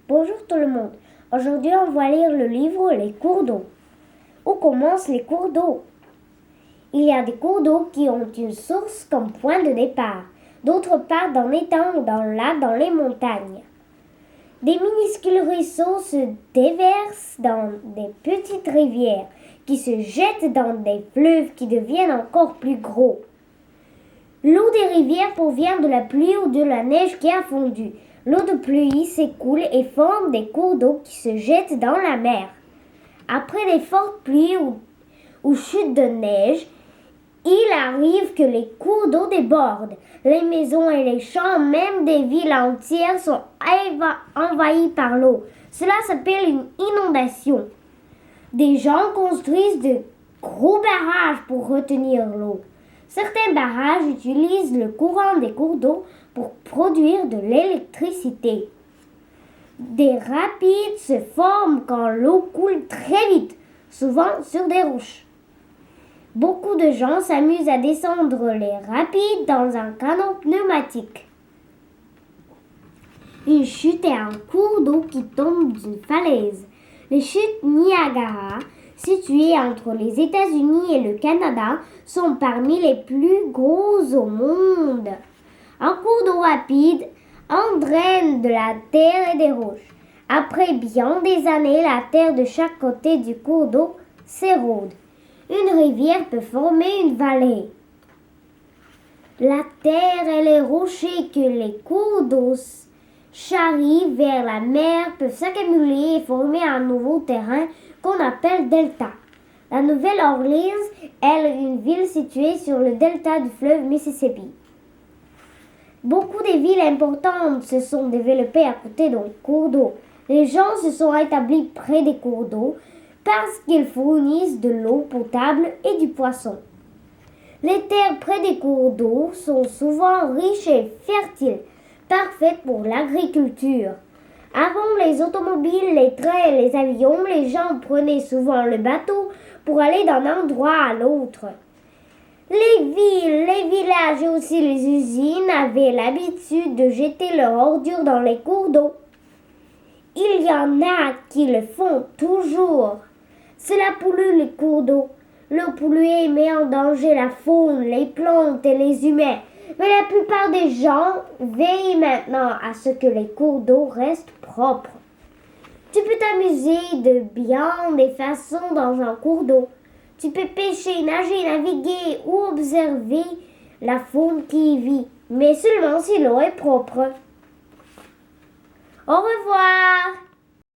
Bonjour tout le monde. Aujourd'hui, on va lire le livre Les cours d'eau. Où commencent les cours d'eau? Il y a des cours d'eau qui ont une source comme point de départ. D'autres partent dans l'étang ou dans le lac, dans les montagnes. Des minuscules ruisseaux se déversent dans des petites rivières qui se jettent dans des fleuves qui deviennent encore plus gros. L'eau des rivières provient de la pluie ou de la neige qui a fondu. L'eau de pluie s'écoule et forme des cours d'eau qui se jettent dans la mer. Après les fortes pluies ou chutes de neige, il arrive que les cours d'eau débordent. Les maisons et les champs, même des villes entières, sont envahis par l'eau. Cela s'appelle une inondation. Des gens construisent de gros barrages pour retenir l'eau. Certains barrages utilisent le courant des cours d'eau pour produire de l'électricité. Des rapides se forment quand l'eau coule très vite, souvent sur des roches. Beaucoup de gens s'amusent à descendre les rapides dans un canot pneumatique. Une chute est un cours d'eau qui tombe d'une falaise. Les chutes Niagara, situées entre les États-Unis et le Canada, sont parmi les plus grosses au monde. Un cours d'eau rapide entraîne de la terre et des roches. Après bien des années, la terre de chaque côté du cours d'eau s'érode. Une rivière peut former une vallée. La terre et les rochers que les cours d'eau charrient vers la mer peuvent s'accumuler et former un nouveau terrain qu'on appelle delta. La Nouvelle-Orléans est une ville située sur le delta du fleuve Mississippi. Beaucoup de villes importantes se sont développées à côté d'un cours d'eau. Les gens se sont établis près des cours d'eau parce qu'ils fournissent de l'eau potable et du poisson. Les terres près des cours d'eau sont souvent riches et fertiles, parfaites pour l'agriculture. Avant les automobiles, les trains et les avions, les gens prenaient souvent le bateau pour aller d'un endroit à l'autre. Les villes, les villages et aussi les usines avaient l'habitude de jeter leurs ordures dans les cours d'eau. Il y en a qui le font toujours. Cela pollue les cours d'eau. L'eau polluée met en danger la faune, les plantes et les humains. Mais la plupart des gens veillent maintenant à ce que les cours d'eau restent propres. Tu peux t'amuser de bien des façons dans un cours d'eau. Tu peux pêcher, nager, naviguer ou observer la faune qui y vit, mais seulement si l'eau est propre. Au revoir!